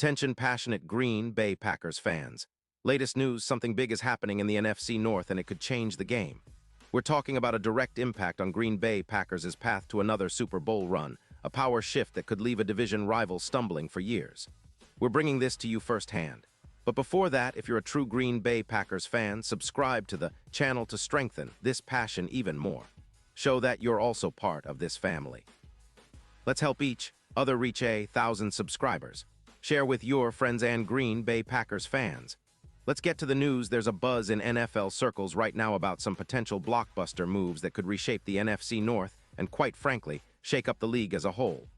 Attention passionate Green Bay Packers fans. Latest news, something big is happening in the NFC North and it could change the game. We're talking about a direct impact on Green Bay Packers' path to another Super Bowl run, a power shift that could leave a division rival stumbling for years. We're bringing this to you firsthand. But before that, if you're a true Green Bay Packers fan, subscribe to the channel to strengthen this passion even more. Show that you're also part of this family. Let's help each other reach 1,000 subscribers. Share with your friends and Green Bay Packers fans. Let's get to the news. There's a buzz in NFL circles right now about some potential blockbuster moves that could reshape the NFC North and, quite frankly, shake up the league as a whole.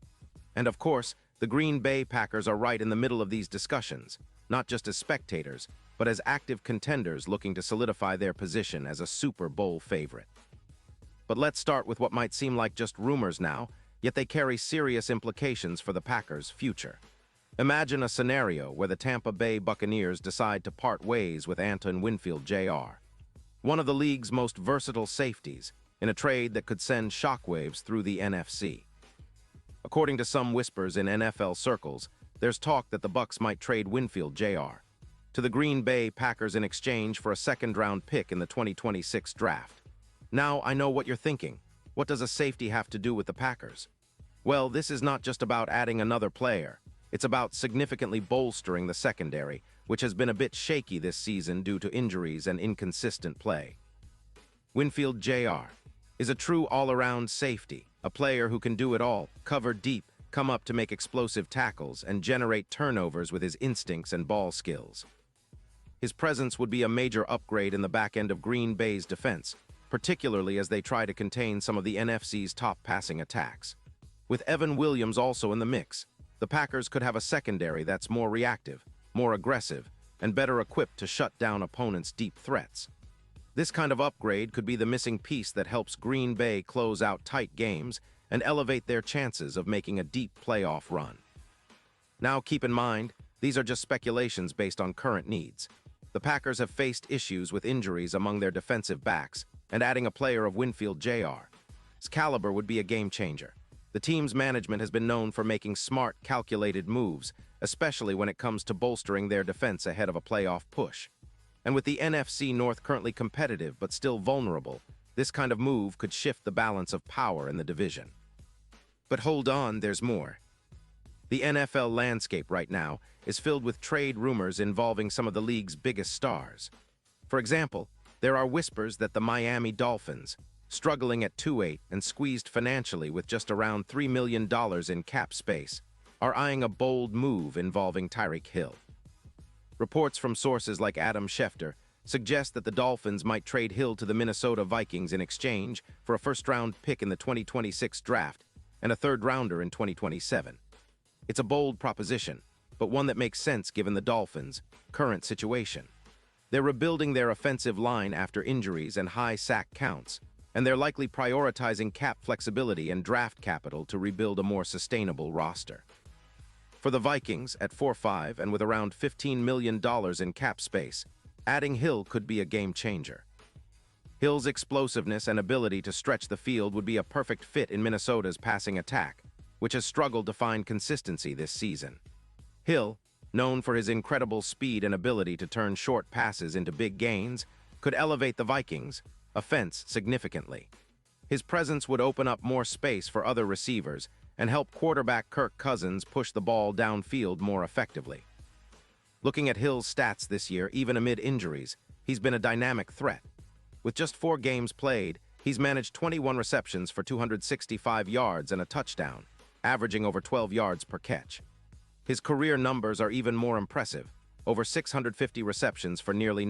And of course, the Green Bay Packers are right in the middle of these discussions, not just as spectators, but as active contenders looking to solidify their position as a Super Bowl favorite. But let's start with what might seem like just rumors now, yet they carry serious implications for the Packers' future. Imagine a scenario where the Tampa Bay Buccaneers decide to part ways with Antoine Winfield Jr., one of the league's most versatile safeties, in a trade that could send shockwaves through the NFC. According to some whispers in NFL circles, there's talk that the Bucs might trade Winfield Jr. to the Green Bay Packers in exchange for a second-round pick in the 2026 draft. Now, I know what you're thinking. What does a safety have to do with the Packers? Well, this is not just about adding another player. It's about significantly bolstering the secondary, which has been a bit shaky this season due to injuries and inconsistent play. Winfield Jr. is a true all-around safety, a player who can do it all, cover deep, come up to make explosive tackles, and generate turnovers with his instincts and ball skills. His presence would be a major upgrade in the back end of Green Bay's defense, particularly as they try to contain some of the NFC's top passing attacks. With Evan Williams also in the mix, the Packers could have a secondary that's more reactive, more aggressive, and better equipped to shut down opponents' deep threats. This kind of upgrade could be the missing piece that helps Green Bay close out tight games and elevate their chances of making a deep playoff run. Now keep in mind, these are just speculations based on current needs. The Packers have faced issues with injuries among their defensive backs, and adding a player of Winfield Jr.'s caliber would be a game changer. The team's management has been known for making smart, calculated moves, especially when it comes to bolstering their defense ahead of a playoff push. And with the NFC North currently competitive but still vulnerable, this kind of move could shift the balance of power in the division. But hold on, there's more. The NFL landscape right now is filled with trade rumors involving some of the league's biggest stars. For example, there are whispers that the Miami Dolphins, struggling at 2-8 and squeezed financially with just around $3 million in cap space, are eyeing a bold move involving Tyreek Hill. Reports from sources like Adam Schefter suggest that the Dolphins might trade Hill to the Minnesota Vikings in exchange for a first-round pick in the 2026 draft and a third-rounder in 2027. It's a bold proposition, but one that makes sense given the Dolphins' current situation. They're rebuilding their offensive line after injuries and high sack counts, and they're likely prioritizing cap flexibility and draft capital to rebuild a more sustainable roster. For the Vikings, at 4-5 and with around $15 million in cap space, adding Hill could be a game changer. Hill's explosiveness and ability to stretch the field would be a perfect fit in Minnesota's passing attack, which has struggled to find consistency this season. Hill, known for his incredible speed and ability to turn short passes into big gains, could elevate the Vikings' offense significantly. His presence would open up more space for other receivers and help quarterback Kirk Cousins push the ball downfield more effectively. Looking at Hill's stats this year, even amid injuries, he's been a dynamic threat. With just 4 games played, he's managed 21 receptions for 265 yards and a touchdown, averaging over 12 yards per catch. His career numbers are even more impressive, over 650 receptions for nearly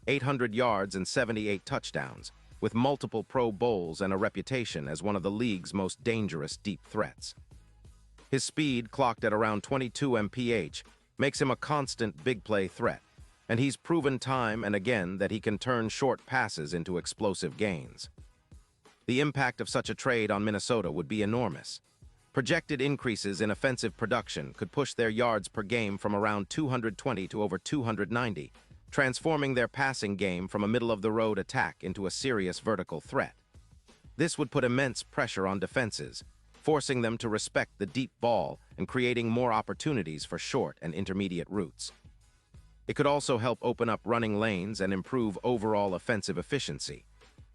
800 yards and 78 touchdowns, with multiple Pro Bowls and a reputation as one of the league's most dangerous deep threats. His speed, clocked at around 22 mph, makes him a constant big play threat, and he's proven time and again that he can turn short passes into explosive gains. The impact of such a trade on Minnesota would be enormous. Projected increases in offensive production could push their yards per game from around 220 to over 290, transforming their passing game from a middle-of-the-road attack into a serious vertical threat. This would put immense pressure on defenses, forcing them to respect the deep ball and creating more opportunities for short and intermediate routes. It could also help open up running lanes and improve overall offensive efficiency.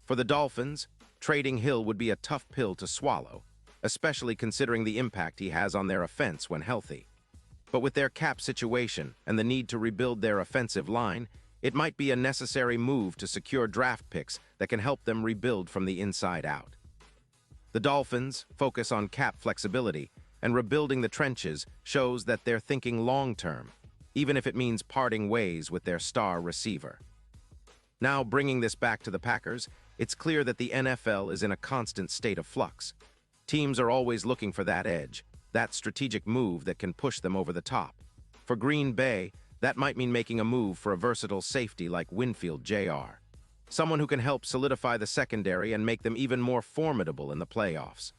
For the Dolphins, trading Hill would be a tough pill to swallow, especially considering the impact he has on their offense when healthy. But with their cap situation and the need to rebuild their offensive line, it might be a necessary move to secure draft picks that can help them rebuild from the inside out. The Dolphins' focus on cap flexibility and rebuilding the trenches shows that they're thinking long-term, even if it means parting ways with their star receiver. Now, bringing this back to the Packers, it's clear that the NFL is in a constant state of flux. Teams are always looking for that edge, that strategic move that can push them over the top. For Green Bay, that might mean making a move for a versatile safety like Winfield Jr., someone who can help solidify the secondary and make them even more formidable in the playoffs.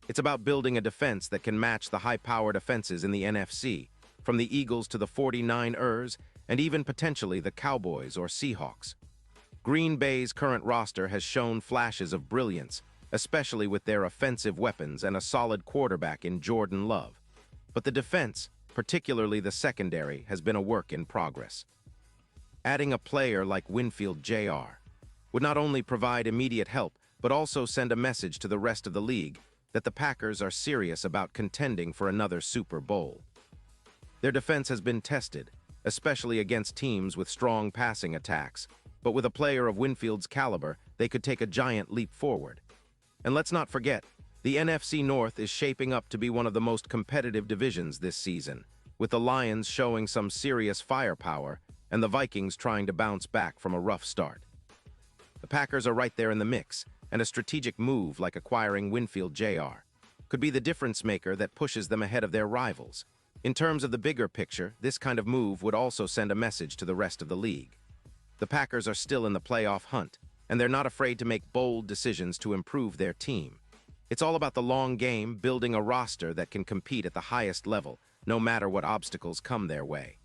It's about building a defense that can match the high-powered offenses in the NFC, from the Eagles to the 49ers, and even potentially the Cowboys or Seahawks. Green Bay's current roster has shown flashes of brilliance, especially with their offensive weapons and a solid quarterback in Jordan Love. But the defense, particularly the secondary, has been a work in progress. Adding a player like Winfield Jr. would not only provide immediate help, but also send a message to the rest of the league that the Packers are serious about contending for another Super Bowl. Their defense has been tested, especially against teams with strong passing attacks, but with a player of Winfield's caliber, they could take a giant leap forward. And let's not forget, the NFC North is shaping up to be one of the most competitive divisions this season, with the Lions showing some serious firepower and the Vikings trying to bounce back from a rough start. The Packers are right there in the mix, and a strategic move like acquiring Winfield Jr. could be the difference maker that pushes them ahead of their rivals. In terms of the bigger picture, this kind of move would also send a message to the rest of the league. The Packers are still in the playoff hunt, and they're not afraid to make bold decisions to improve their team. It's all about the long game, building a roster that can compete at the highest level, no matter what obstacles come their way.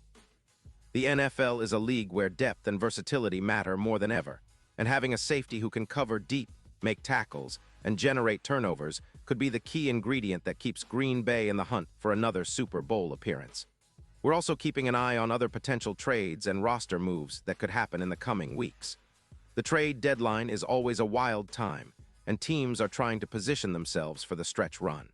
The NFL is a league where depth and versatility matter more than ever, and having a safety who can cover deep, make tackles, and generate turnovers could be the key ingredient that keeps Green Bay in the hunt for another Super Bowl appearance. We're also keeping an eye on other potential trades and roster moves that could happen in the coming weeks. The trade deadline is always a wild time, and teams are trying to position themselves for the stretch run.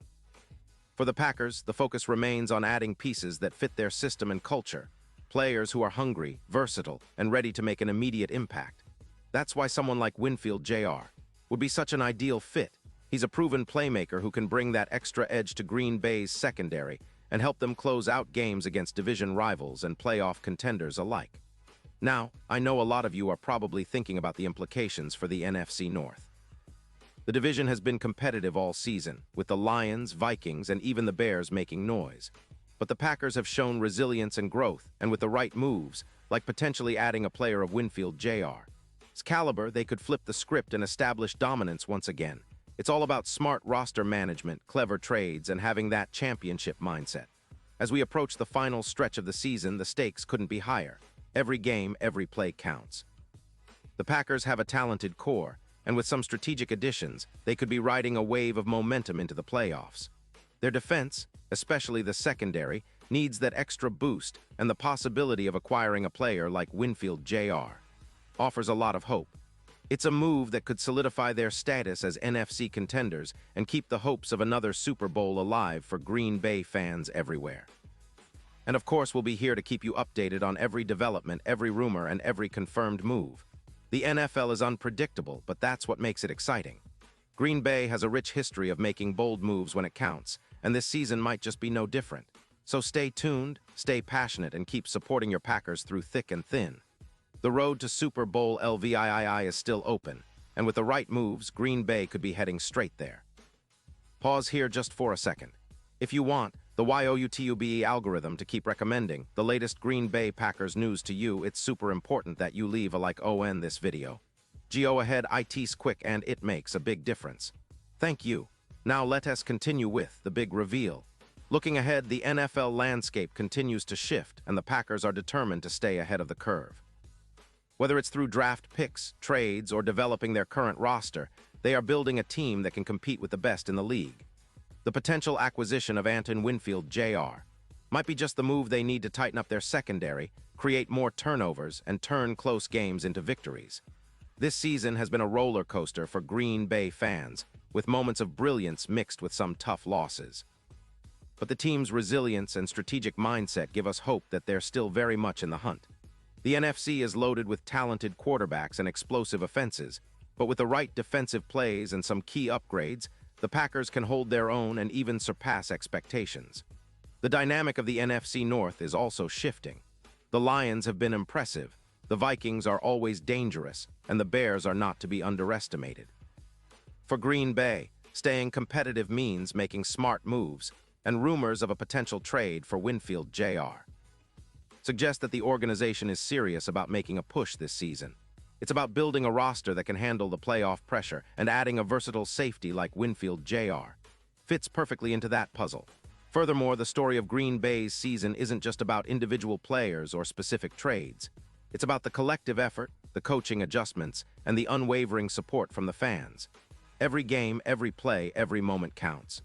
For the Packers, the focus remains on adding pieces that fit their system and culture, players who are hungry, versatile, and ready to make an immediate impact. That's why someone like Winfield Jr. would be such an ideal fit. He's a proven playmaker who can bring that extra edge to Green Bay's secondary and help them close out games against division rivals and playoff contenders alike. Now, I know a lot of you are probably thinking about the implications for the NFC North. The division has been competitive all season, with the Lions, Vikings, and even the Bears making noise. But the Packers have shown resilience and growth, and with the right moves, like potentially adding a player of Winfield Jr.'s caliber, they could flip the script and establish dominance once again. It's all about smart roster management, clever trades, and having that championship mindset. As we approach the final stretch of the season, the stakes couldn't be higher. Every game, every play counts. The Packers have a talented core, and with some strategic additions, they could be riding a wave of momentum into the playoffs. Their defense, especially the secondary, needs that extra boost, and the possibility of acquiring a player like Winfield Jr. offers a lot of hope. It's a move that could solidify their status as NFC contenders and keep the hopes of another Super Bowl alive for Green Bay fans everywhere. And of course, we'll be here to keep you updated on every development, every rumor, and every confirmed move. The NFL is unpredictable, but that's what makes it exciting. Green Bay has a rich history of making bold moves when it counts, and this season might just be no different. So stay tuned, stay passionate, and keep supporting your Packers through thick and thin. The road to Super Bowl LVII is still open, and with the right moves, Green Bay could be heading straight there. Pause here just for a second. If you want the YOUTUBE algorithm to keep recommending the latest Green Bay Packers news to you, it's super important that you leave a like on this video. Go ahead, it's quick and it makes a big difference. Thank you. Now let us continue with the big reveal. Looking ahead, the NFL landscape continues to shift, and the Packers are determined to stay ahead of the curve. Whether it's through draft picks, trades, or developing their current roster, they are building a team that can compete with the best in the league. The potential acquisition of Antoine Winfield Jr. might be just the move they need to tighten up their secondary, create more turnovers, and turn close games into victories. This season has been a roller coaster for Green Bay fans, with moments of brilliance mixed with some tough losses. But the team's resilience and strategic mindset give us hope that they're still very much in the hunt. The NFC is loaded with talented quarterbacks and explosive offenses, but with the right defensive plays and some key upgrades, the Packers can hold their own and even surpass expectations. The dynamic of the NFC North is also shifting. The Lions have been impressive, the Vikings are always dangerous, and the Bears are not to be underestimated. For Green Bay, staying competitive means making smart moves, and rumors of a potential trade for Winfield Jr. suggest that the organization is serious about making a push this season. It's about building a roster that can handle the playoff pressure, and adding a versatile safety like Winfield Jr. fits perfectly into that puzzle. Furthermore, the story of Green Bay's season isn't just about individual players or specific trades. It's about the collective effort, the coaching adjustments, and the unwavering support from the fans. Every game, every play, every moment counts.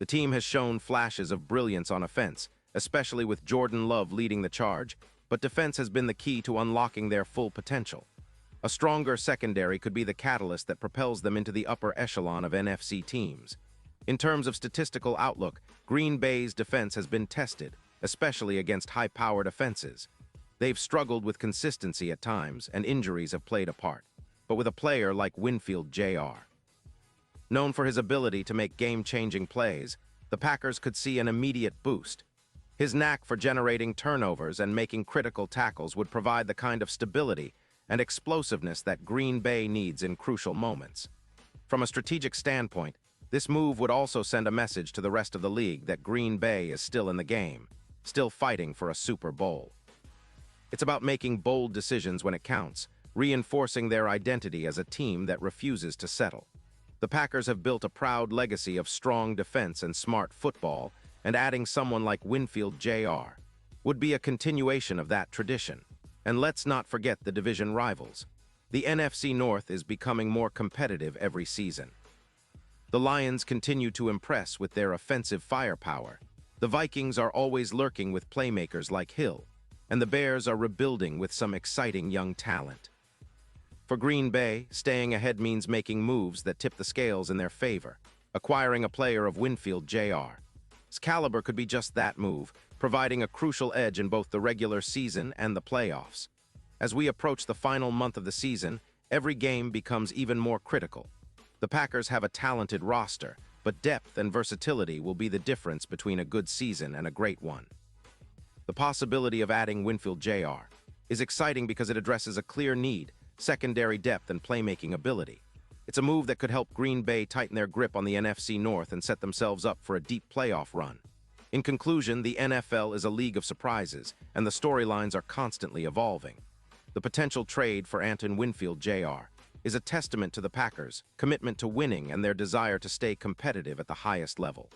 The team has shown flashes of brilliance on offense, especially with Jordan Love leading the charge, but defense has been the key to unlocking their full potential. A stronger secondary could be the catalyst that propels them into the upper echelon of NFC teams. In terms of statistical outlook, Green Bay's defense has been tested, especially against high-powered offenses. They've struggled with consistency at times, and injuries have played a part. But with a player like Winfield Jr., known for his ability to make game-changing plays, the Packers could see an immediate boost. His knack for generating turnovers and making critical tackles would provide the kind of stability and explosiveness that Green Bay needs in crucial moments. From a strategic standpoint, this move would also send a message to the rest of the league that Green Bay is still in the game, still fighting for a Super Bowl. It's about making bold decisions when it counts, reinforcing their identity as a team that refuses to settle. The Packers have built a proud legacy of strong defense and smart football, and adding someone like Winfield Jr. would be a continuation of that tradition. And let's not forget the division rivals. The NFC North is becoming more competitive every season. The Lions continue to impress with their offensive firepower. The Vikings are always lurking with playmakers like Hill, and the Bears are rebuilding with some exciting young talent. For Green Bay, staying ahead means making moves that tip the scales in their favor. Acquiring a player of Winfield Jr.'s caliber could be just that move, providing a crucial edge in both the regular season and the playoffs. As we approach the final month of the season, every game becomes even more critical. The Packers have a talented roster, but depth and versatility will be the difference between a good season and a great one. The possibility of adding Winfield Jr. is exciting because it addresses a clear need: secondary depth and playmaking ability. It's a move that could help Green Bay tighten their grip on the NFC North and set themselves up for a deep playoff run. In conclusion, the NFL is a league of surprises, and the storylines are constantly evolving. The potential trade for Antoine Winfield Jr. is a testament to the Packers' commitment to winning and their desire to stay competitive at the highest level.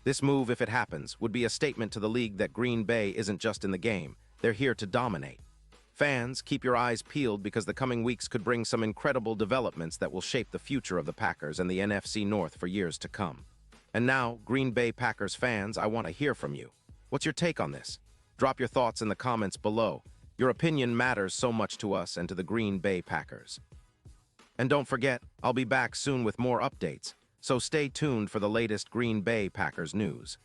This move, if it happens, would be a statement to the league that Green Bay isn't just in the game, they're here to dominate. Fans, keep your eyes peeled because the coming weeks could bring some incredible developments that will shape the future of the Packers and the NFC North for years to come. And now, Green Bay Packers fans, I want to hear from you. What's your take on this? Drop your thoughts in the comments below. Your opinion matters so much to us and to the Green Bay Packers. And don't forget, I'll be back soon with more updates, so stay tuned for the latest Green Bay Packers news.